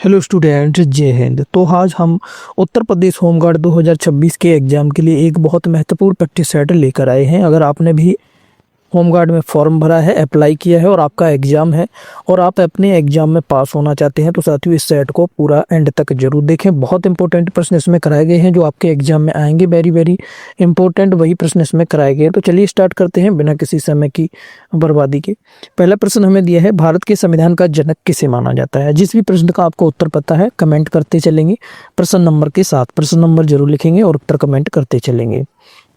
Hello student, जय हिंद। तो आज हम उत्तर प्रदेश होमगार्ड 2026 के एग्ज़ाम के लिए एक बहुत महत्वपूर्ण प्रैक्टिस सेट लेकर आए हैं। अगर आपने भी होमगार्ड में फॉर्म भरा है, अप्लाई किया है और आपका एग्ज़ाम है और आप अपने एग्ज़ाम में पास होना चाहते हैं तो साथियों इस सेट को पूरा एंड तक जरूर देखें। बहुत इंपॉर्टेंट प्रश्न इसमें कराए गए हैं जो आपके एग्ज़ाम में आएंगे। वेरी वेरी इंपॉर्टेंट वही प्रश्न इसमें कराए गए हैं। तो चलिए स्टार्ट करते हैं बिना किसी समय की बर्बादी के। पहला प्रश्न हमें दिया है, भारत के संविधान का जनक किसे माना जाता है। जिस भी प्रश्न का आपको उत्तर पता है कमेंट करते चलेंगे प्रश्न नंबर के साथ। प्रश्न नंबर जरूर लिखेंगे और उत्तर कमेंट करते चलेंगे।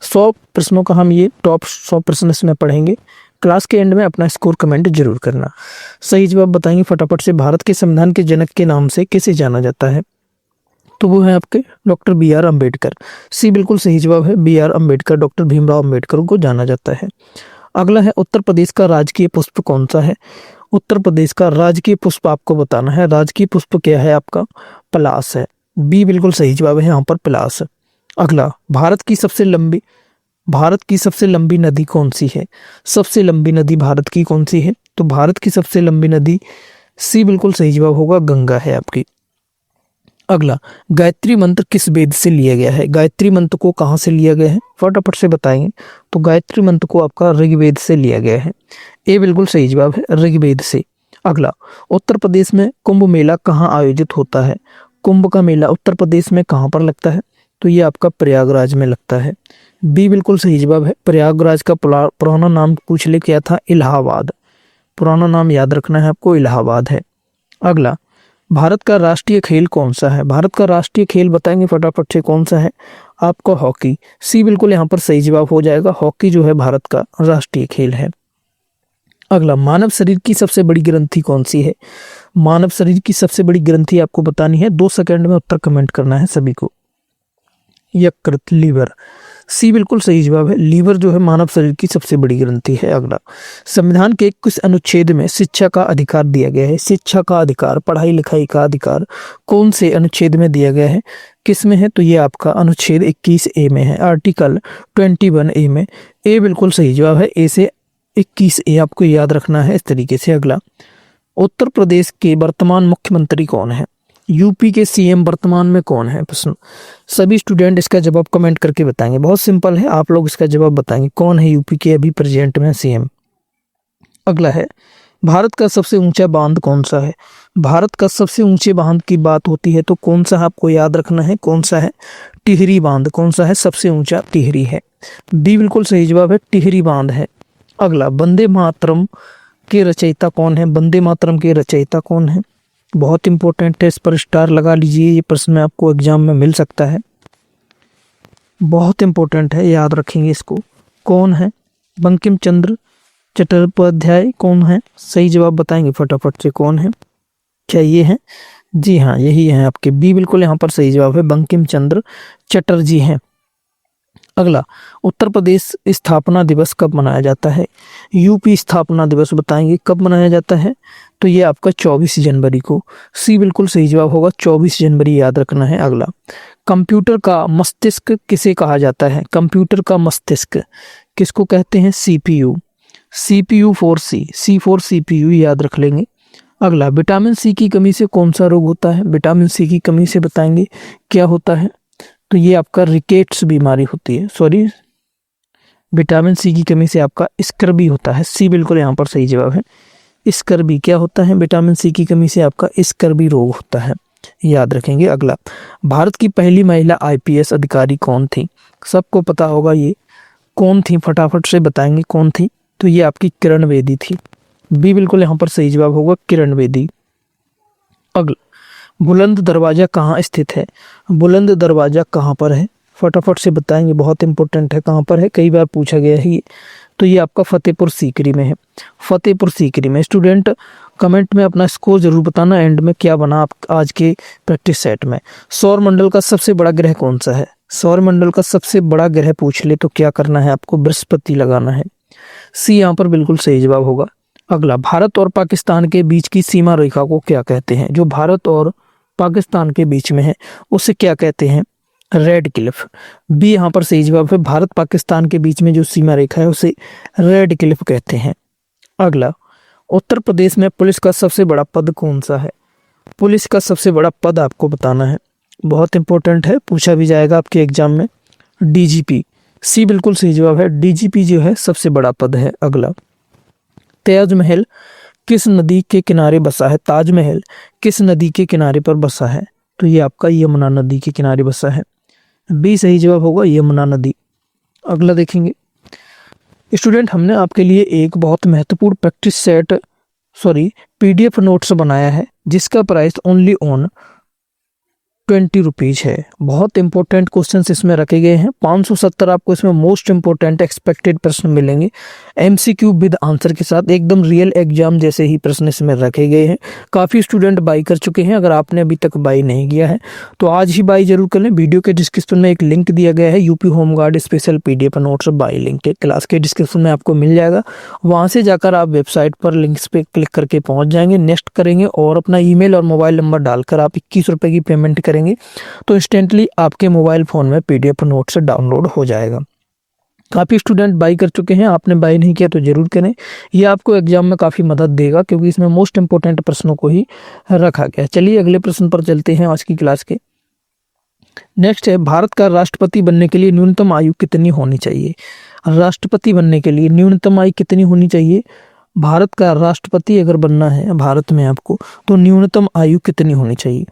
100 प्रश्नों का हम ये टॉप 100 प्रश्न इसमें पढ़ेंगे। क्लास के एंड में अपना स्कोर कमेंट जरूर करना। सही जवाब बताएंगे फटाफट से। भारत के संविधान के जनक के नाम से किसे जाना जाता है, तो वो है आपके doctor B R Ambedkar. C बिल्कुल सही जवाब है, B R Ambedkar, doctor Bhimrao Ambedkar को जाना जाता है। अगला है, उत्तर प्रदेश का राजकीय पुष्प कौन सा है। उत्तर प्रदेश का राजकीय पुष्प आपको बताना है। राजकीय पुष्प क्या है आपका, पलास है। बी बिल्कुल सही जवाब है यहाँ पर, पलास। अगला, भारत की सबसे लंबी नदी कौन सी है। सबसे लंबी नदी भारत की कौन सी है, तो भारत की सबसे लंबी नदी, सी बिल्कुल सही जवाब होगा, गंगा है आपकी। अगला, गायत्री मंत्र किस वेद से लिया गया है। गायत्री मंत्र को कहाँ से लिया गया है, फटाफट से बताएंगे। तो गायत्री मंत्र को आपका ऋग्वेद से लिया गया है। ए बिल्कुल सही जवाब है, ऋग्वेद से। अगला, उत्तर प्रदेश में कुंभ मेला कहाँ आयोजित होता है। कुंभ का मेला उत्तर प्रदेश में कहाँ पर लगता है, तो ये आपका प्रयागराज में लगता है। बी बिल्कुल सही जवाब है, प्रयागराज का पुराना नाम पूछ ले क्या था, इलाहाबाद। पुराना नाम याद रखना है आपको, इलाहाबाद है। अगला, भारत का राष्ट्रीय खेल कौन सा है। भारत का राष्ट्रीय खेल बताएंगे फटाफट से, कौन सा है आपका, हॉकी। सी बिल्कुल यहाँ पर सही जवाब हो जाएगा, हॉकी जो है भारत का राष्ट्रीय खेल है। अगला, मानव शरीर की सबसे बड़ी ग्रंथि कौन सी है। मानव शरीर की सबसे बड़ी ग्रंथि आपको बतानी है। 2 सेकंड में उत्तर कमेंट करना है सभी को। यकृत, लीवर। सी बिल्कुल सही जवाब है, लीवर जो है मानव शरीर की सबसे बड़ी ग्रंथि है। अगला, संविधान के किस अनुच्छेद में शिक्षा का अधिकार दिया गया है। शिक्षा का अधिकार, पढ़ाई लिखाई का अधिकार कौन से अनुच्छेद में दिया गया है, किस में है, तो ये आपका अनुच्छेद 21A में है, आर्टिकल 21A में। ए बिल्कुल सही जवाब है, ए से 21A आपको याद रखना है इस तरीके से। अगला, उत्तर प्रदेश के वर्तमान मुख्यमंत्री कौन है। यूपी के सीएम वर्तमान में कौन है प्रश्न। सभी स्टूडेंट इसका जवाब कमेंट करके बताएंगे। बहुत सिंपल है, आप लोग इसका जवाब बताएंगे कौन है यूपी के अभी प्रेजेंट में सीएम। अगला है, भारत का सबसे ऊंचा बांध कौन सा है। भारत का सबसे ऊंचे बांध की बात होती है तो कौन सा आपको याद रखना है, कौन सा है, टिहरी बांध। कौन सा है सबसे ऊंचा, टिहरी है। डी बिल्कुल सही जवाब है, टिहरी बांध है। अगला, वंदे मातरम के रचयिता कौन है। वंदे मातरम के रचयिता कौन है, बहुत इंपॉर्टेंट है, इस पर स्टार लगा लीजिए, ये प्रश्न में आपको एग्जाम में मिल सकता है, बहुत इंपॉर्टेंट है, याद रखेंगे इसको। कौन है, बंकिम चंद्र चट्टोपाध्याय। कौन है, सही जवाब बताएंगे फटाफट से, कौन है, क्या ये है, जी हाँ यही है आपके। बी बिल्कुल यहाँ पर सही जवाब है, बंकिम चंद्र चटर्जी हैं। अगला, उत्तर प्रदेश स्थापना दिवस कब मनाया जाता है। यूपी स्थापना दिवस बताएंगे कब मनाया जाता है, तो ये आपका 24 जनवरी को। सी बिल्कुल सही जवाब होगा, 24 जनवरी याद रखना है। अगला, कंप्यूटर का मस्तिष्क किसे कहा जाता है। कंप्यूटर का मस्तिष्क किसको कहते हैं, CPU. CPU for C for CPU याद रख लेंगे। अगला, विटामिन सी की कमी से कौन सा रोग होता है। विटामिन सी की कमी से बताएंगे क्या होता है, तो ये आपका रिकेट्स बीमारी होती है, सॉरी विटामिन सी की कमी से आपका स्कर्वी होता है। सी बिल्कुल यहाँ पर सही जवाब है, स्कर्वी क्या होता है, विटामिन सी की कमी से आपका स्कर्वी रोग होता है, याद रखेंगे। अगला, भारत की पहली महिला आईपीएस अधिकारी कौन थी। सबको पता होगा ये कौन थी, फटाफट से बताएंगे कौन थी, तो ये आपकी किरण बेदी थी। बी बिल्कुल यहाँ पर सही जवाब होगा, किरण बेदी। अगला, बुलंद दरवाजा कहाँ स्थित है। बुलंद दरवाजा कहाँ पर है, फटाफट से बताएंगे, बहुत इंपॉर्टेंट है, कहाँ पर है, कई बार पूछा गया है ये, तो ये आपका फतेहपुर सीकरी में है। फतेहपुर सीकरी में। स्टूडेंट कमेंट में अपना स्कोर जरूर बताना, एंड में क्या बना आप आज के प्रैक्टिस सेट में। सौर मंडल का सबसे बड़ा ग्रह कौन सा है। सौर मंडल का सबसे बड़ा ग्रह पूछ ले तो क्या करना है आपको, बृहस्पति लगाना है। सी यहाँ पर बिल्कुल सही जवाब होगा। अगला, भारत और पाकिस्तान के बीच की सीमा रेखा को क्या कहते हैं। जो भारत और पाकिस्तान के बीच में है उसे क्या कहते हैं, रेड क्लिफ। बी यहाँ पर सही जवाब है, भारत पाकिस्तान के बीच में जो सीमा रेखा है उसे रेड क्लिफ कहते हैं। अगला, उत्तर प्रदेश में पुलिस का सबसे बड़ा पद कौन सा है। पुलिस का सबसे बड़ा पद आपको बताना है, बहुत इंपॉर्टेंट है, पूछा भी जाएगा आपके एग्जाम में। डीजीपी, सी बिल्कुल सही जवाब है। डीजीपी जो है सबसे बड़ा पद है। अगला, ताजमहल किस नदी के किनारे बसा है? ताजमहल किस नदी के किनारे पर बसा है? तो ये आपका यमुना नदी के किनारे बसा है। बी सही जवाब होगा, यमुना नदी। अगला देखेंगे स्टूडेंट, हमने आपके लिए एक बहुत महत्वपूर्ण प्रैक्टिस सेट पीडीएफ नोट्स बनाया है जिसका प्राइस ओनली ऑन 20 रुपीज है। बहुत इंपॉर्टेंट क्वेश्चंस इसमें रखे गए हैं। 570 आपको इसमें मोस्ट इंपॉर्टेंट एक्सपेक्टेड प्रश्न मिलेंगे एमसीक्यू विद आंसर के साथ, एकदम रियल एग्जाम जैसे ही प्रश्न इसमें रखे गए हैं। काफ़ी स्टूडेंट बाई कर चुके हैं, अगर आपने अभी तक बाई नहीं किया है तो आज ही बाई जरूर कर लें। वीडियो के डिस्क्रिप्शन में एक लिंक दिया गया है, UP home guard special PDF notes by link के, क्लास के डिस्क्रिप्शन में आपको मिल जाएगा। वहाँ से जाकर आप वेबसाइट पर लिंक्स पे क्लिक करके पहुँच जाएंगे, नेक्स्ट करेंगे और अपना ईमेल और मोबाइल नंबर डालकर आप 21 रुपये की पेमेंट करेंगे तो इंस्टेंटली आपके मोबाइल फोन में पीडीएफ नोट्स डाउनलोड हो जाएगा। काफ़ी स्टूडेंट बाई कर चुके हैं, आपने बाई नहीं किया तो जरूर करें, ये आपको एग्जाम में काफ़ी मदद देगा क्योंकि इसमें मोस्ट इंपोर्टेंट प्रश्नों को ही रखा गया। चलिए अगले प्रश्न पर चलते हैं आज की क्लास के। नेक्स्ट है, भारत का राष्ट्रपति बनने के लिए न्यूनतम आयु कितनी होनी चाहिए? राष्ट्रपति बनने के लिए न्यूनतम आयु कितनी होनी चाहिए? भारत का राष्ट्रपति अगर बनना है भारत में आपको तो न्यूनतम आयु कितनी होनी चाहिए?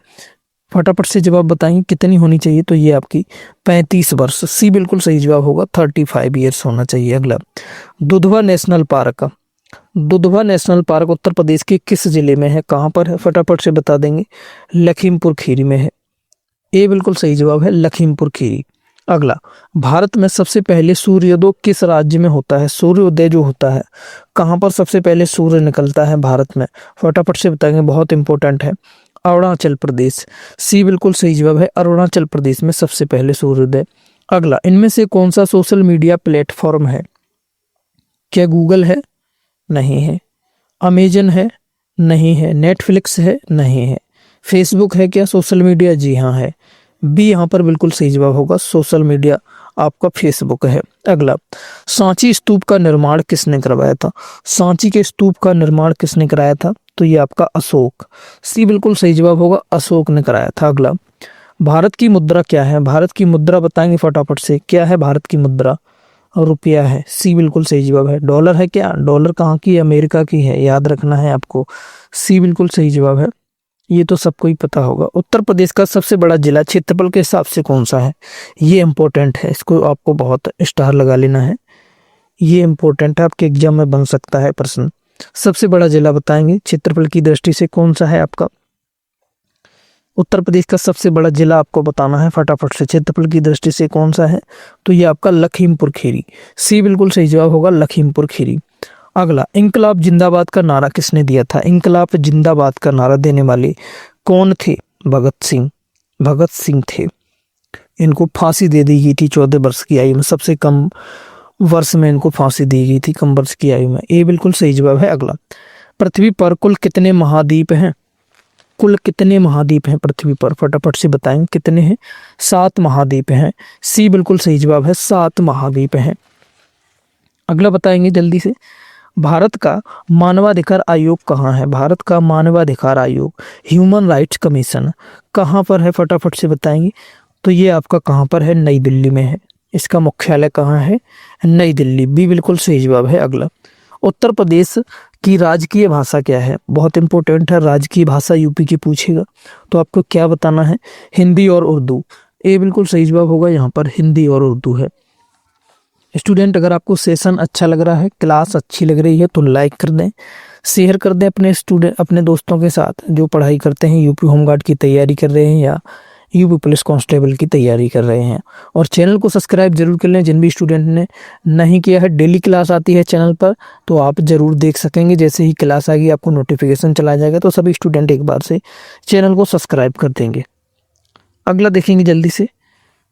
फटाफट से जवाब बताएंगे कितनी होनी चाहिए। तो ये आपकी 35 वर्ष, सी बिल्कुल सही जवाब होगा, 35 ईयर्स होना चाहिए। अगला, Dudhwa national park. Dudhwa national park Uttar Pradesh के किस जिले में है, कहाँ पर है? फटाफट से बता देंगे, लखीमपुर खीरी में है। ए बिल्कुल सही जवाब है, लखीमपुर खीरी। अगला, भारत में सबसे पहले सूर्योदय किस राज्य में होता है? सूर्योदय जो होता है कहाँ पर सबसे पहले सूर्य निकलता है भारत में? फटाफट से बताएंगे, बहुत इंपॉर्टेंट है, अरुणाचल प्रदेश। सी बिल्कुल सही जवाब है, अरुणाचल प्रदेश में सबसे पहले सूर्योदय। अगला, इनमें से कौन सा सोशल मीडिया प्लेटफॉर्म है? क्या गूगल है? नहीं है। अमेजन है? नहीं है। नेटफ्लिक्स है? नहीं है। फेसबुक है क्या सोशल मीडिया? जी हाँ है। बी यहाँ पर बिल्कुल सही जवाब होगा, सोशल मीडिया आपका फेसबुक है। अगला, सांची स्तूप का निर्माण किसने करवाया था? सांची के स्तूप का निर्माण किसने कराया था? तो ये आपका अशोक, सी बिल्कुल सही जवाब होगा, अशोक ने कराया था। अगला, भारत की मुद्रा क्या है? भारत की मुद्रा बताएंगे फटाफट से, क्या है भारत की मुद्रा? रुपया है, सी बिल्कुल सही जवाब है। डॉलर है क्या? डॉलर कहाँ की है? अमेरिका की है, याद रखना है आपको, सी बिल्कुल सही जवाब है, ये तो सबको ही पता होगा। उत्तर प्रदेश का सबसे बड़ा जिला क्षेत्रफल के हिसाब से कौन सा है? ये इंपॉर्टेंट है, इसको आपको बहुत स्टार लगा लेना है, ये इंपॉर्टेंट है, आपके एग्जाम में बन सकता है प्रश्न। सबसे बड़ा जिला बताएंगे क्षेत्रफल की दृष्टि से कौन सा है आपका? उत्तर प्रदेश का सबसे बड़ा जिला आपको बताना है फटाफट से, क्षेत्रफल की दृष्टि से कौन सा है? तो ये आपका लखीमपुर खीरी, सी बिल्कुल सही जवाब होगा, लखीमपुर खीरी। अगला, इंकलाब जिंदाबाद का नारा किसने दिया था? इंकलाब जिंदाबाद का नारा देने वाले कौन थे? भगत सिंह, भगत सिंह थे। इनको फांसी दे दी गई थी 14 वर्ष की आयु में, सबसे कम वर्ष में इनको फांसी दी गई थी, कम वर्ष की आयु में। ये बिल्कुल सही जवाब है। अगला, पृथ्वी पर कुल कितने महाद्वीप हैं? कुल कितने महाद्वीप हैं पृथ्वी पर? फटाफट से बताएंगे कितने हैं? 7 महाद्वीप हैं, सी बिल्कुल सही जवाब है, 7 महाद्वीप हैं। अगला बताएंगे जल्दी से, भारत का मानवाधिकार आयोग कहाँ है? भारत का मानवाधिकार आयोग, ह्यूमन राइट्स कमीशन, कहाँ पर है? फटाफट से बताएंगे। तो ये आपका कहाँ पर है? नई दिल्ली में है। इसका मुख्यालय कहाँ है? नई दिल्ली, बी बिल्कुल सही जवाब है। अगला, उत्तर प्रदेश की राजकीय भाषा क्या है? बहुत इंपॉर्टेंट है, राजकीय भाषा यूपी की पूछेगा तो आपको क्या बताना है? हिंदी और उर्दू, ए बिल्कुल सही जवाब होगा, यहाँ पर हिंदी और उर्दू है। स्टूडेंट, अगर आपको सेशन अच्छा लग रहा है, क्लास अच्छी लग रही है तो लाइक कर दें, शेयर कर दें अपने दोस्तों के साथ जो पढ़ाई करते हैं, यूपी होमगार्ड की तैयारी कर रहे हैं या यूपी पुलिस कांस्टेबल की तैयारी कर रहे हैं। और चैनल को सब्सक्राइब जरूर कर लें, जिन भी स्टूडेंट ने नहीं किया है। डेली क्लास आती है चैनल पर तो आप जरूर देख सकेंगे, जैसे ही क्लास आएगी आपको नोटिफिकेशन चला जाएगा, तो सभी स्टूडेंट एक बार से चैनल को सब्सक्राइब कर देंगे। अगला देखेंगे जल्दी से,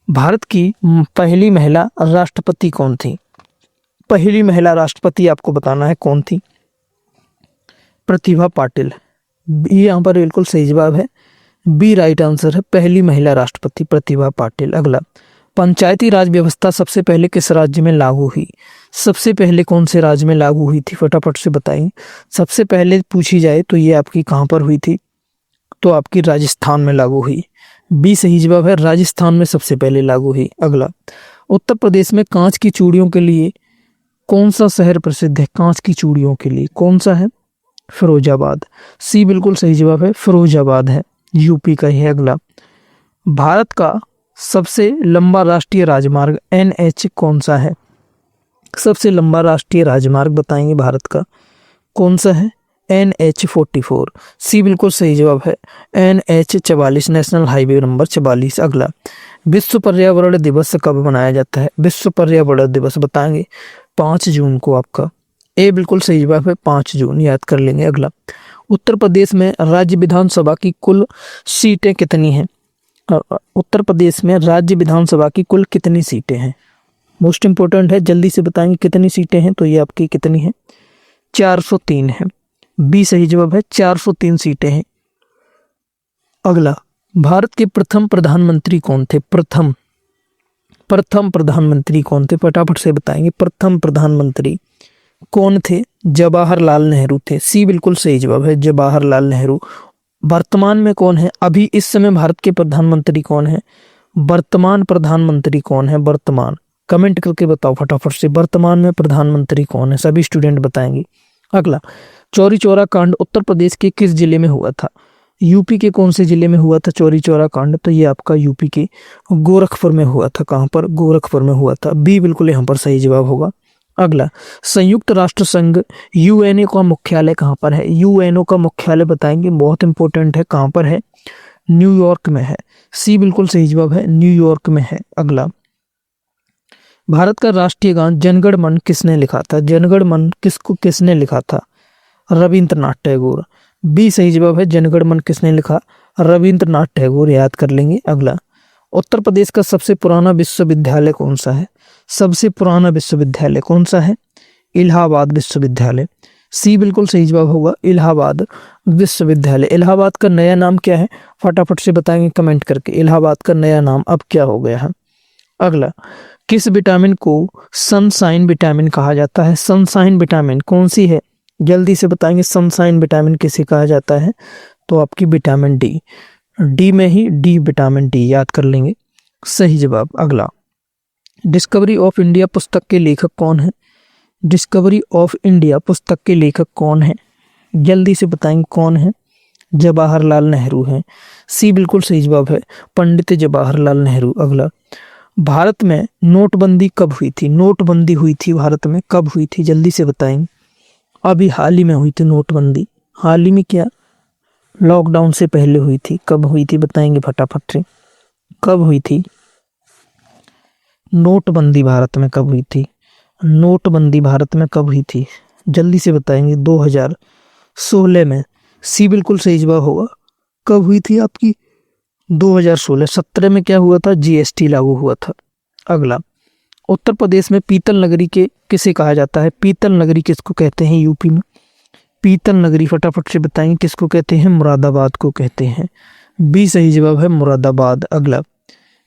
भारत की पहली महिला राष्ट्रपति कौन थी? पहली महिला राष्ट्रपति आपको बताना है कौन थी? प्रतिभा पाटिल, ये यहाँ पर बिल्कुल सही जवाब है, बी राइट आंसर है, पहली महिला राष्ट्रपति प्रतिभा पाटिल। अगला, पंचायती राज व्यवस्था सबसे पहले किस राज्य में लागू हुई? सबसे पहले कौन से राज्य में लागू हुई थी? फटाफट से बताइए, सबसे पहले पूछी जाए तो ये आपकी कहाँ पर हुई थी? तो आपकी राजस्थान में लागू हुई। बी सही जवाब है, राजस्थान में सबसे पहले लागू हुई। अगला, उत्तर प्रदेश में कांच की चूड़ियों के लिए कौन सा शहर प्रसिद्ध है? कांच की चूड़ियों के लिए कौन सा है? फिरोजाबाद। सी बिल्कुल सही जवाब है, फिरोजाबाद है, यूपी का ही है। अगला, भारत का सबसे लंबा राष्ट्रीय राजमार्ग NH कौन सा है? सबसे लंबा राष्ट्रीय राजमार्ग बताएंगे भारत का, कौन सा है? NH44। सी बिल्कुल सही जवाब है, NH44, नेशनल हाईवे नंबर 44। अगला, विश्व पर्यावरण दिवस कब मनाया जाता है? विश्व पर्यावरण दिवस बताएंगे 5 जून को आपका। ए बिल्कुल सही जवाब है, 5 जून, याद कर लेंगे। अगला, उत्तर प्रदेश में राज्य विधानसभा की कुल सीटें कितनी हैं? उत्तर प्रदेश में राज्य विधानसभा की कुल कितनी सीटें हैं? मोस्ट इंपोर्टेंट है, जल्दी से बताएंगे कितनी सीटें हैं। तो ये आपकी कितनी है? 403 है। बी सही जवाब है, 403 सीटें हैं। अगला, भारत के प्रथम प्रधानमंत्री कौन थे? प्रथम प्रधानमंत्री कौन थे? फटाफट से बताएंगे, प्रथम प्रधानमंत्री कौन थे? जवाहरलाल नेहरू थे। सी बिल्कुल सही जवाब है, जवाहरलाल नेहरू। वर्तमान में कौन है? अभी इस समय भारत के प्रधानमंत्री कौन है? वर्तमान प्रधानमंत्री कौन है? वर्तमान, कमेंट करके बताओ फटाफट से, वर्तमान में प्रधानमंत्री कौन है? सभी स्टूडेंट बताएंगे। अगला, चौरी चौरा कांड उत्तर प्रदेश के किस जिले में हुआ था? यूपी के कौन से जिले में हुआ था चौरी चौरा कांड? तो ये आपका यूपी के गोरखपुर में हुआ था। कहां पर? गोरखपुर में हुआ था। बी बिल्कुल यहाँ पर सही जवाब होगा। अगला, संयुक्त राष्ट्र संघ यूएनओ का मुख्यालय कहां पर है? यूएनओ का मुख्यालय बताएंगे, बहुत इंपॉर्टेंट है, कहां पर है? न्यूयॉर्क में है। सी बिल्कुल सही जवाब है, न्यूयॉर्क में है। अगला, भारत का राष्ट्रीय गान जनगण मन किसने लिखा था? जनगण मन किसने लिखा था? रविंद्रनाथ टैगोर। बी सही जवाब है, जनगण मन किसने लिखा? रविंद्रनाथ टैगोर, याद कर लेंगे। अगला, उत्तर प्रदेश का सबसे पुराना विश्वविद्यालय कौन सा है? सबसे पुराना विश्वविद्यालय कौन सा है? इलाहाबाद विश्वविद्यालय। सी बिल्कुल सही जवाब होगा, इलाहाबाद विश्वविद्यालय। इलाहाबाद का नया नाम क्या है? फटाफट से बताएंगे कमेंट करके, इलाहाबाद का नया नाम अब क्या हो गया है? अगला, किस विटामिन को सनशाइन विटामिन कहा जाता है? सनशाइन विटामिन कौन सी है? जल्दी से बताएंगे, सनशाइन विटामिन किसे कहा जाता है? तो आपकी विटामिन डी। डी में ही डी, विटामिन डी, याद कर लेंगे, सही जवाब। अगला, डिस्कवरी ऑफ इंडिया पुस्तक के लेखक कौन है? डिस्कवरी ऑफ इंडिया पुस्तक के लेखक कौन है? जल्दी से बताएंगे कौन है? जवाहरलाल नेहरू हैं। सी बिल्कुल सही जवाब है, पंडित जवाहरलाल नेहरू। अगला, भारत में नोटबंदी कब हुई थी? नोटबंदी हुई थी भारत में, कब हुई थी? जल्दी से बताएंगे। अभी हाल ही में हुई थी नोटबंदी। हाल ही में क्या? लॉकडाउन से पहले हुई थी। कब हुई थी बताएंगे फटाफट से, कब हुई थी नोटबंदी भारत में? कब हुई थी नोटबंदी भारत में? कब हुई थी? जल्दी से बताएंगे। 2016 में। सी बिल्कुल सही जवाब होगा, कब हुई थी आपकी? 2016। 17 में क्या हुआ था? जीएसटी लागू हुआ था। अगला, उत्तर प्रदेश में पीतल नगरी के किसे कहा जाता है? पीतल नगरी किसको कहते हैं यूपी में? पीतल नगरी फटाफट से बताएंगे किसको कहते हैं? मुरादाबाद को कहते हैं। बी सही जवाब है, मुरादाबाद। अगला,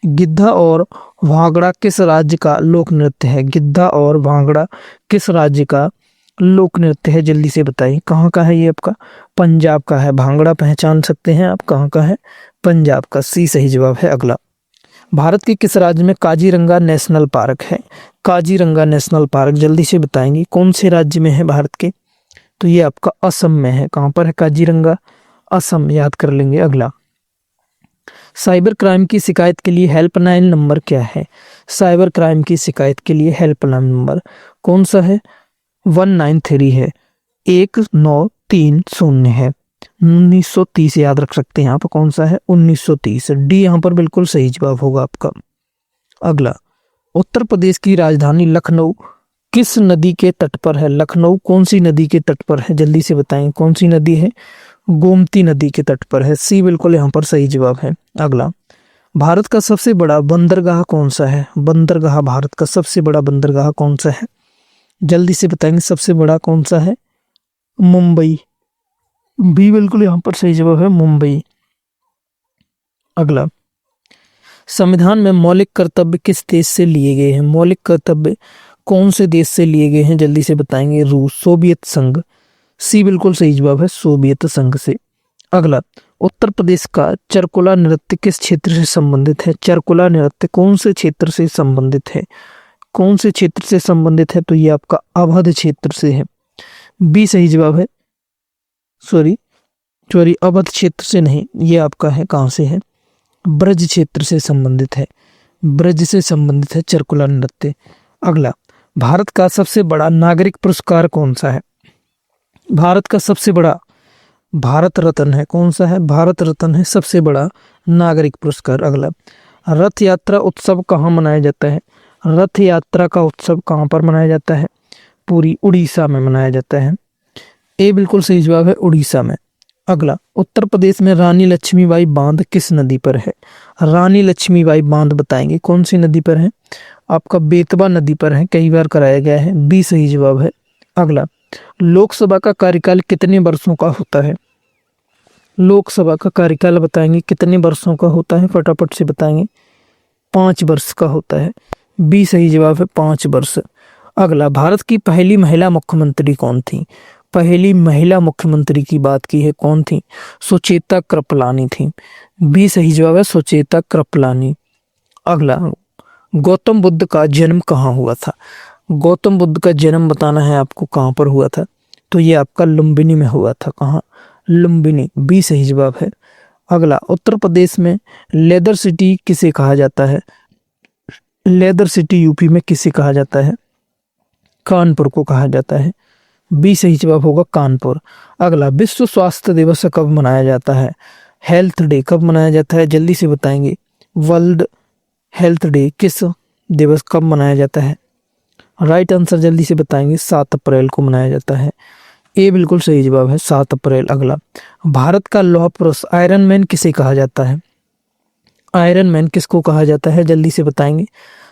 गिद्धा और भांगड़ा किस राज्य का लोक नृत्य है? गिद्धा और भांगड़ा किस राज्य का लोक नृत्य है? जल्दी से बताइए, कहाँ का है ये आपका? पंजाब का है। भांगड़ा पहचान सकते हैं आप, कहाँ का है? पंजाब का। सी सही जवाब है। अगला, भारत के किस राज्य में काजीरंगा नेशनल पार्क है? काजीरंगा नेशनल पार्क, जल्दी से बताएंगे कौन से राज्य में है भारत के? तो ये आपका असम में है। कहाँ पर है काजीरंगा? असम, याद कर लेंगे। अगला, साइबर क्राइम की शिकायत के लिए हेल्पलाइन नंबर क्या है? साइबर क्राइम की शिकायत के लिए हेल्पलाइन नंबर कौन सा है? 193 है, 1930 है। 1930 याद रख सकते हैं यहाँ पर, कौन सा है? 1930। डी यहाँ पर बिल्कुल सही जवाब होगा आपका। अगला, उत्तर प्रदेश की राजधानी लखनऊ किस नदी के तट पर है? लखनऊ कौन सी नदी के तट पर है? जल्दी से बताएं, कौन सी नदी है? गोमती नदी के तट पर है। सी बिल्कुल यहाँ पर सही जवाब है। अगला, भारत का सबसे बड़ा बंदरगाह कौन सा है? बंदरगाह, भारत का सबसे बड़ा बंदरगाह कौन सा है? जल्दी से बताएंगे, सबसे बड़ा कौन सा है? मुंबई। बी बिल्कुल यहाँ पर सही जवाब है, मुंबई। अगला, संविधान में मौलिक कर्तव्य किस देश से लिए गए हैं? मौलिक कर्तव्य कौन से देश से लिए गए हैं? जल्दी से बताएंगे। रूस, सोवियत संघ। सी बिल्कुल सही जवाब है, सोवियत संघ से। अगला, उत्तर प्रदेश का चरकुला नृत्य किस क्षेत्र से संबंधित है? चरकुला नृत्य कौन से क्षेत्र से संबंधित है? कौन से क्षेत्र से संबंधित है? तो ये आपका अवध क्षेत्र से है। बी सही जवाब है। सॉरी अवध क्षेत्र से नहीं, ये आपका है कहाँ से है? ब्रज क्षेत्र से संबंधित है। ब्रज से संबंधित है चरकुला नृत्य। अगला, भारत का सबसे बड़ा नागरिक पुरस्कार कौन सा है? भारत का सबसे बड़ा भारत रत्न है। कौन सा है? भारत रत्न है सबसे बड़ा नागरिक पुरस्कार। अगला, रथ यात्रा उत्सव कहाँ मनाया जाता है? रथ यात्रा का उत्सव कहाँ पर मनाया जाता है? पूरी उड़ीसा में मनाया जाता है। ए बिल्कुल सही जवाब है, उड़ीसा में। अगला, उत्तर प्रदेश में रानी लक्ष्मीबाई बांध किस नदी पर है? रानी लक्ष्मीबाई बांध बताएंगे कौन सी नदी पर है? आपका बेतवा नदी पर है, कई बार कराया गया है। बी सही जवाब है। अगला, लोकसभा का कार्यकाल कितने वर्षों का होता है? लोकसभा का कार्यकाल बताएंगे कितने वर्षों का होता है? फटाफट से बताएंगे। 5 वर्ष का होता है। बी सही जवाब है, 5 वर्ष। अगला, भारत की पहली महिला मुख्यमंत्री कौन थी? पहली महिला मुख्यमंत्री की बात की है, कौन थी? सुचेता कृपलानी थी। बी सही जवाब है, सुचेता कृपलानी। अगला, गौतम बुद्ध का जन्म कहाँ हुआ था? गौतम बुद्ध का जन्म बताना है आपको, कहाँ पर हुआ था? तो ये आपका लुम्बिनी में हुआ था। कहाँ? लुम्बिनी। बी सही जवाब है। अगला, उत्तर प्रदेश में लेदर सिटी किसे कहा जाता है? लेदर सिटी यूपी में किसे कहा जाता है? कानपुर को कहा जाता है। बी सही जवाब होगा, कानपुर। अगला, विश्व स्वास्थ्य दिवस कब मनाया जाता है? हेल्थ डे कब मनाया जाता है? जल्दी से बताएंगे। वर्ल्ड हेल्थ डे किस दिवस कब मनाया जाता है? राइट आंसर जल्दी से बताएंगे। 7 अप्रैल को मनाया जाता है। ए बिल्कुल सही जवाब है, 7 अप्रैल। अगला, भारत का लौह पुरुष आयरन मैन किसे कहा जाता है? आयरन मैन किसको कहा जाता है? जल्दी से बताएंगे।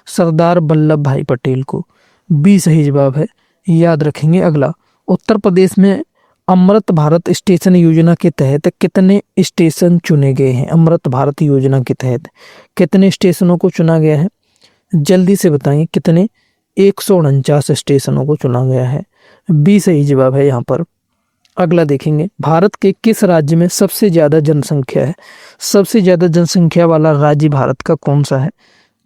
सरदार वल्लभ भाई पटेल को। बी सही जवाब है, याद रखेंगे। अगला, उत्तर प्रदेश में अमृत भारत स्टेशन योजना के तहत कितने स्टेशन चुने गए हैं? अमृत भारत योजना के तहत कितने स्टेशनों को चुना गया है? जल्दी से बताएंगे कितने? 149 स्टेशनों को चुना गया है। बी सही जवाब है यहाँ पर। अगला देखेंगे, भारत के किस राज्य में सबसे ज्यादा जनसंख्या है? सबसे ज्यादा जनसंख्या वाला राज्य भारत का कौन सा है?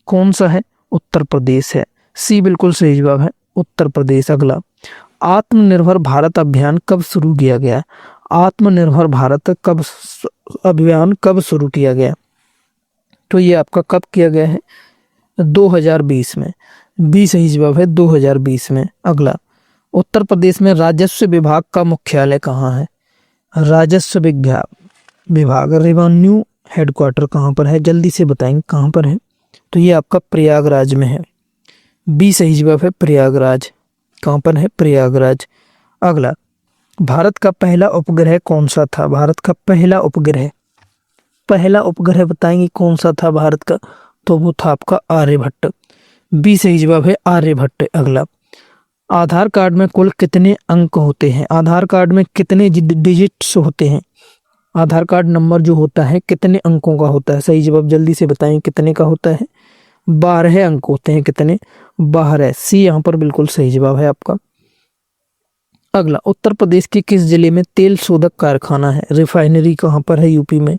कौन सा है? उत्तर प्रदेश है। सी बिल्कुल सही जवाब है, उत्तर प्रदेश। अगला, आत्मनिर्भर भारत अभियान कब शुरू किया गया? आत्मनिर्भर भारत अभियान कब शुरू किया गया? तो ये आपका कब किया गया है? 2020 में। बी सही जवाब है, 2020 में। अगला, उत्तर प्रदेश में राजस्व विभाग का मुख्यालय कहाँ है? राजस्व विभाग रेवेन्यू हेडक्वार्टर कहाँ पर है? जल्दी से बताएंगे कहाँ पर है? तो ये आपका प्रयागराज में है। बी सही जवाब है, प्रयागराज। कहाँ पर है? प्रयागराज। अगला, भारत का पहला उपग्रह कौन सा था? भारत का पहला उपग्रह बताएंगे कौन सा था भारत का? तो वो था आपका आर्यभट्ट। बी सही जवाब है, आर्यभट्ट। अगला, आधार कार्ड में कुल कितने अंक होते हैं? आधार कार्ड में कितने डिजिट्स होते हैं? आधार कार्ड नंबर जो होता है कितने अंकों का होता है? सही जवाब जल्दी से बताएं कितने का होता है? 12 अंक होते हैं। कितने? 12। सी यहाँ पर बिल्कुल सही जवाब है आपका। अगला, उत्तर प्रदेश के किस जिले में तेल शोधक कारखाना है? रिफाइनरी कहाँ पर है? यूपी में।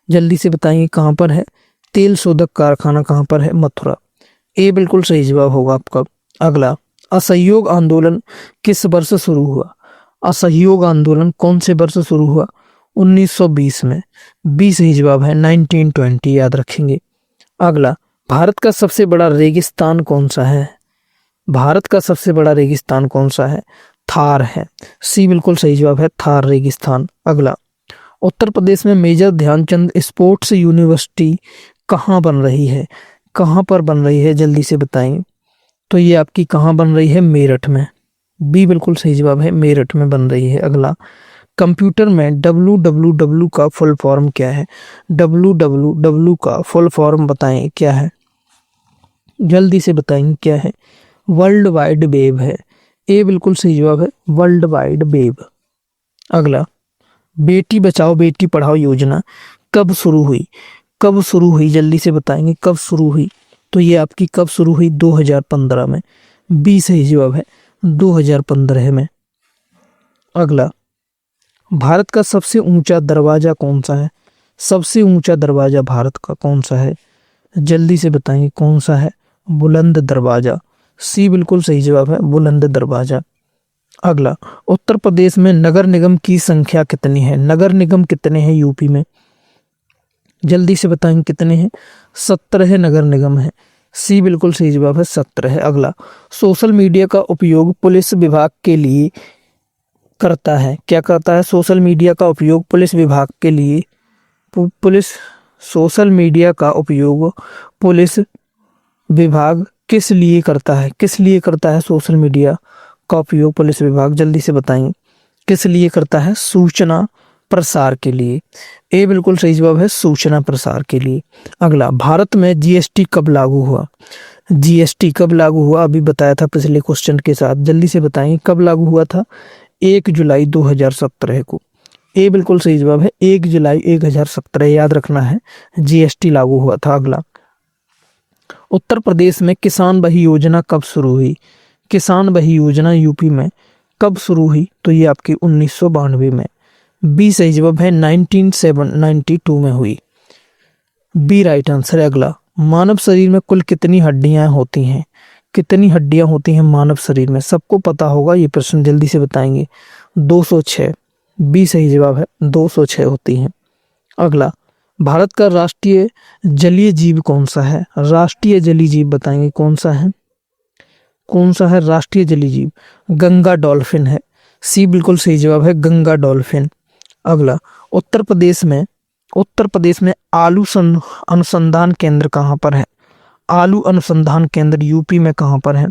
जल्दी से बताएंगे कहाँ पर है? तेल शोधक कारखाना कहाँ पर है? मथुरा। ए बिल्कुल सही जवाब होगा आपका। अगला, असहयोग आंदोलन किस वर्ष शुरू हुआ? असहयोग आंदोलन कौन से वर्ष शुरू हुआ? 1920 में। बी सही जवाब है, 1920, याद रखेंगे। अगला, भारत का सबसे बड़ा रेगिस्तान कौन सा है? भारत का सबसे बड़ा रेगिस्तान कौन सा है? थार है। सी बिल्कुल सही जवाब है, थार रेगिस्तान। अगला, उत्तर प्रदेश में मेजर ध्यानचंद स्पोर्ट्स यूनिवर्सिटी कहाँ बन रही है? कहाँ पर बन रही है? जल्दी से बताएं। तो ये आपकी कहाँ बन रही है? मेरठ में। बी बिल्कुल सही जवाब है, मेरठ में बन रही है। अगला, कंप्यूटर में www का फुल फॉर्म क्या है? www का फुल फॉर्म बताएं क्या है? जल्दी से बताएंगे क्या है? वर्ल्ड वाइड वेब है। ए बिल्कुल सही जवाब है, वर्ल्ड वाइड वेब। अगला, बेटी बचाओ बेटी पढ़ाओ योजना कब शुरू हुई? कब शुरू हुई? जल्दी से बताएंगे कब शुरू हुई? तो ये आपकी कब शुरू हुई? 2015 में। बी सही जवाब है, 2015 में। अगला, भारत का सबसे ऊंचा दरवाजा कौन सा है? सबसे ऊंचा दरवाजा भारत का कौन सा है? जल्दी से बताएंगे कौन सा है? बुलंद दरवाजा। सी बिल्कुल सही जवाब है, बुलंद दरवाजा। अगला, उत्तर प्रदेश में नगर निगम की संख्या कितनी है? नगर निगम कितने हैं यूपी में? जल्दी से बताएंगे कितने हैं? 17 नगर निगम है। सी बिल्कुल सही जवाब है, 17 है। अगला, सोशल मीडिया का उपयोग पुलिस विभाग के लिए करता है, क्या करता है? सोशल मीडिया का उपयोग पुलिस विभाग के लिए सोशल मीडिया का उपयोग पुलिस विभाग किस लिए करता है? किस लिए करता है सोशल मीडिया का उपयोग पुलिस विभाग? जल्दी से बताएंगे किस लिए करता है? सूचना प्रसार के लिए। ए बिल्कुल सही जवाब है, सूचना प्रसार के लिए। अगला, भारत में जीएसटी कब लागू हुआ? जीएसटी कब लागू हुआ? अभी बताया था पिछले क्वेश्चन के साथ। जल्दी से बताएंगे कब लागू हुआ था? 1 जुलाई 2017 को। ए बिल्कुल सही जवाब है, 1 जुलाई 2017 याद रखना है, जीएसटी लागू हुआ था। अगला, उत्तर प्रदेश में किसान बही योजना कब शुरू हुई? किसान बही योजना यूपी में कब शुरू हुई? तो ये आपकी 1992 में। बी सही जवाब है, 1992 में हुई। बी राइट आंसर है। अगला, मानव शरीर में कुल कितनी हड्डियां होती हैं? कितनी हड्डियां होती हैं मानव शरीर में? सबको पता होगा ये प्रश्न, जल्दी से बताएंगे। 206। बी सही जवाब है, 206 होती हैं। अगला, भारत का राष्ट्रीय जलीय जीव कौन सा है? राष्ट्रीय जलीय जीव बताएंगे कौन सा है? कौन सा है राष्ट्रीय जलीय जीव? गंगा डॉल्फिन है। सी बिल्कुल सही जवाब है, गंगा डॉल्फिन। अगला, उत्तर प्रदेश में आलू अनुसंधान केंद्र कहाँ पर है? आलू अनुसंधान केंद्र यूपी में कहाँ पर है?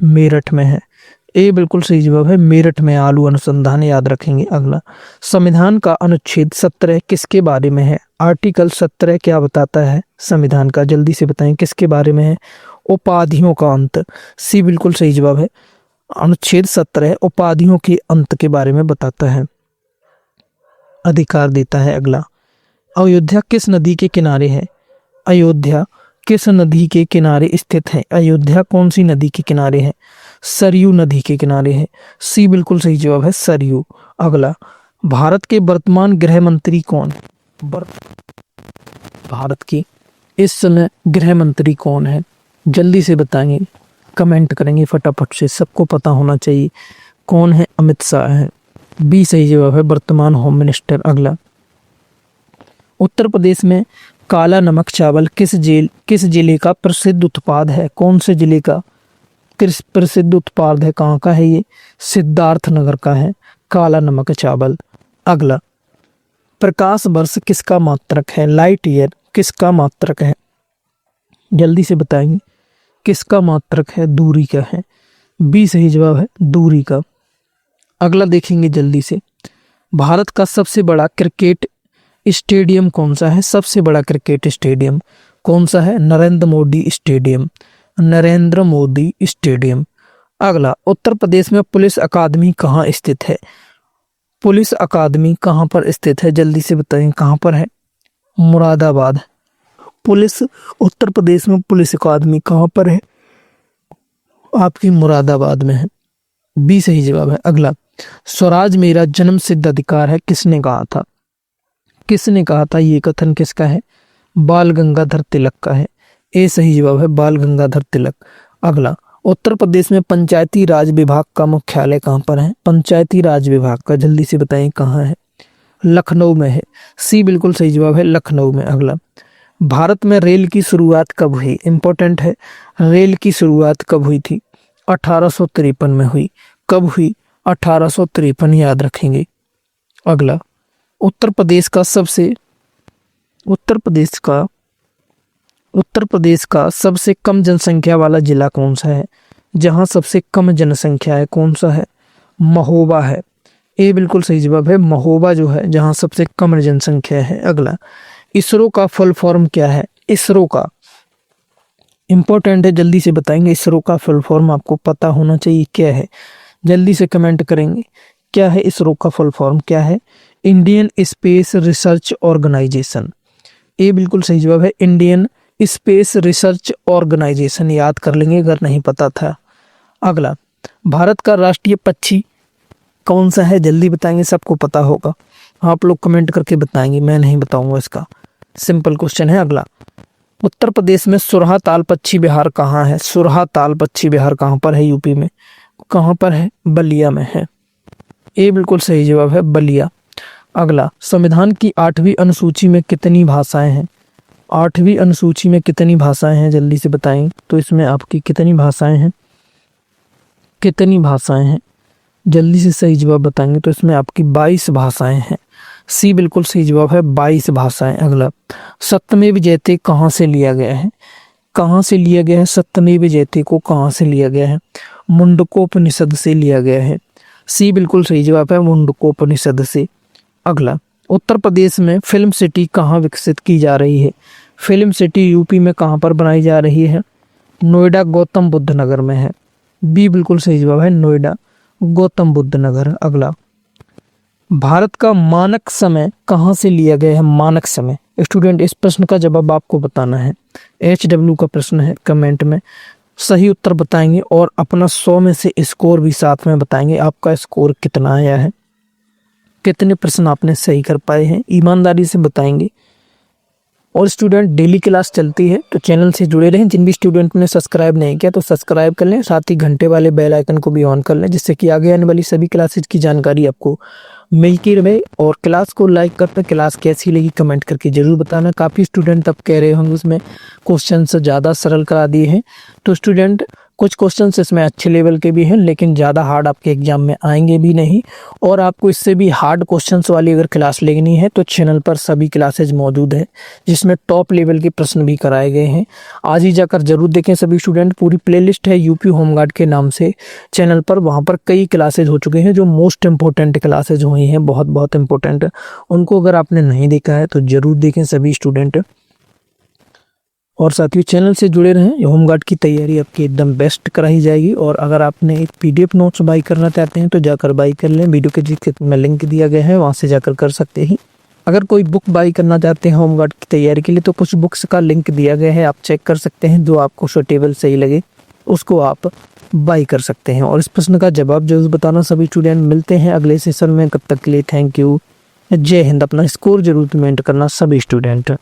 मेरठ में है। ए बिल्कुल सही जवाब है, मेरठ में आलू अनुसंधान, याद रखेंगे। अगला, संविधान का अनुच्छेद 17 किसके बारे में है? आर्टिकल 17 क्या बताता है संविधान का? जल्दी से बताएं किसके बारे में है? उपाधियों का अंत। सी बिल्कुल सही जवाब है, अनुच्छेद 17 उपाधियों के अंत के बारे में बताता है, अधिकार देता है। अगला, अयोध्या किस नदी के किनारे है? अयोध्या किस नदी के किनारे स्थित है? अयोध्या कौन सी नदी के किनारे है? सरयू नदी के किनारे है। सी बिल्कुल सही जवाब है, सरयू। अगला, भारत के वर्तमान गृह मंत्री कौन? भारत के इस समय गृह मंत्री कौन है? जल्दी से बताएंगे, कमेंट करेंगे फटाफट से, सबको पता होना चाहिए। कौन है? अमित शाह है। बी सही जवाब है, वर्तमान होम मिनिस्टर। अगला, उत्तर प्रदेश में काला नमक चावल किस जिले का प्रसिद्ध उत्पाद है? कौन से जिले का प्रसिद्ध उत्पाद है? कहाँ का है ये? सिद्धार्थनगर का है काला नमक चावल। अगला, प्रकाश वर्ष किसका मात्रक है? लाइट ईयर किसका मात्रक है? जल्दी से बताएंगे किसका मात्रक है? दूरी का है। बी सही जवाब है, दूरी का। अगला देखेंगे जल्दी से, भारत का सबसे बड़ा क्रिकेट स्टेडियम कौन सा है? सबसे बड़ा क्रिकेट स्टेडियम कौन सा है? नरेंद्र मोदी स्टेडियम। नरेंद्र मोदी स्टेडियम। अगला, उत्तर प्रदेश में पुलिस अकादमी कहाँ स्थित है? पुलिस अकादमी कहाँ पर स्थित है? जल्दी से बताएं कहाँ पर है? मुरादाबाद। उत्तर प्रदेश में पुलिस अकादमी कहाँ पर है? आपकी मुरादाबाद में है। बी सही जवाब है। अगला, स्वराज मेरा जन्म सिद्ध अधिकार है किसने कहा था? किसने कहा था? ये कथन किसका है? बाल गंगाधर तिलक का है। ए सही जवाब है, बाल गंगाधर तिलक। अगला, उत्तर प्रदेश में पंचायती राज विभाग का मुख्यालय कहाँ पर है? पंचायती राज विभाग का जल्दी से बताएं कहाँ है? लखनऊ में है। सी बिल्कुल सही जवाब है, लखनऊ में। अगला, भारत में रेल की शुरुआत कब हुई? इंपॉर्टेंट है, रेल की शुरुआत कब हुई थी? 1853 में हुई। कब हुई? 1853, याद रखेंगे। अगला, उत्तर प्रदेश का सबसे कम जनसंख्या वाला जिला कौन सा है? जहां सबसे कम जनसंख्या है कौन सा है? महोबा है। ए बिल्कुल सही जवाब है, महोबा जो है जहां सबसे कम जनसंख्या है। अगला, इसरो का फुल फॉर्म क्या है? इसरो का इंपॉर्टेंट है, जल्दी से बताएंगे। इसरो का फुल फॉर्म आपको पता होना चाहिए क्या है? जल्दी से कमेंट करेंगे क्या है इसरो का फुल फॉर्म क्या है? Indian space research organisation. ए बिल्कुल सही जवाब है, इंडियन स्पेस रिसर्च ऑर्गेनाइजेशन, याद कर लेंगे अगर नहीं पता था। अगला, भारत का राष्ट्रीय पक्षी कौन सा है? जल्दी बताएंगे, सबको पता होगा। आप लोग कमेंट करके बताएंगे, मैं नहीं बताऊंगा इसका। सिंपल क्वेश्चन है अगला। उत्तर प्रदेश में सुरहा ताल पक्षी विहार कहाँ है? सुरहा ताल पक्षी विहार कहाँ पर है? यूपी में। कहाँ पर है? बलिया में है। ये बिल्कुल सही जवाब है, बलिया। अगला, संविधान की 8वीं अनुसूची में कितनी भाषाएं हैं? 8वीं अनुसूची में कितनी भाषाएं हैं, जल्दी से बताएं। तो इसमें आपकी कितनी भाषाएं हैं? कितनी भाषाएं हैं, जल्दी से सही जवाब बताएंगे। तो इसमें आपकी 22 भाषाएं हैं। सी बिल्कुल सही जवाब है, 22 भाषाएं। अगला, सत्यमेव जयते कहाँ से लिया गया है? कहाँ से लिया गया है? सत्यमेव जयते को कहाँ से लिया गया है? मुंडकोपनिषद से लिया गया है। सी बिल्कुल सही जवाब है, मुंडकोपनिषद से। अगला, उत्तर प्रदेश में फिल्म सिटी कहाँ विकसित की जा रही है? फिल्म सिटी यूपी में कहाँ पर बनाई जा रही है? नोएडा गौतम बुद्ध नगर में है। बी बिल्कुल सही जवाब है, नोएडा गौतम बुद्ध नगर। अगला, भारत का मानक समय कहाँ से लिया गया है? मानक समय। स्टूडेंट, इस प्रश्न का जवाब आपको बताना है। HW का प्रश्न है, कमेंट में सही उत्तर बताएंगे और अपना 100 में से स्कोर भी साथ में बताएंगे। आपका स्कोर कितना आया है, कितने प्रश्न आपने सही कर पाए हैं, ईमानदारी से बताएंगे। और स्टूडेंट, डेली क्लास चलती है तो चैनल से जुड़े रहें। जिन भी स्टूडेंट ने सब्सक्राइब नहीं किया तो सब्सक्राइब कर लें, साथ ही घंटे वाले बेल आइकन को भी ऑन कर लें, जिससे कि आगे आने वाली सभी क्लासेज की जानकारी आपको मिलती रहे। और क्लास को लाइक करते, क्लास कैसी लगी कमेंट करके जरूर बताना। काफ़ी स्टूडेंट अब कह रहे होंगे उसमें क्वेश्चन ज़्यादा सरल करा दिए हैं। तो स्टूडेंट, कुछ क्वेश्चंस इसमें अच्छे लेवल के भी हैं, लेकिन ज़्यादा हार्ड आपके एग्जाम में आएंगे भी नहीं। और आपको इससे भी हार्ड क्वेश्चंस वाली अगर क्लास लेनी है तो चैनल पर सभी क्लासेज मौजूद है, जिसमें टॉप लेवल के प्रश्न भी कराए गए हैं। आज ही जाकर जरूर देखें सभी स्टूडेंट। पूरी प्लेलिस्ट है यूपी होमगार्ड के नाम से चैनल पर। वहाँ पर कई क्लासेज हो चुके हैं जो मोस्ट इंपॉर्टेंट क्लासेज हुई हैं, बहुत बहुत इंपॉर्टेंट। उनको अगर आपने नहीं देखा है तो जरूर देखें सभी स्टूडेंट। और साथियों, चैनल से जुड़े रहें। होमगार्ड की तैयारी आपकी एकदम बेस्ट कराई जाएगी। और अगर आपने एक PDF नोट्स बाई करना चाहते हैं तो जाकर बाई कर लें। वीडियो के डिस्क्रिप्शन में लिंक दिया गया है, वहां से जाकर कर सकते हैं। अगर कोई बुक बाई करना चाहते हैं होमगार्ड की तैयारी के लिए तो कुछ बुक्स का लिंक दिया गया है, आप चेक कर सकते हैं। जो आपको सूटेबल सही लगे उसको आप बाई कर सकते हैं। और इस प्रश्न का जवाब जरूर बताना सभी स्टूडेंट। मिलते हैं अगले सेशन में, कब तक के लिए थैंक यू, जय हिंद। अपना स्कोर जरूर कमेंट करना सभी स्टूडेंट।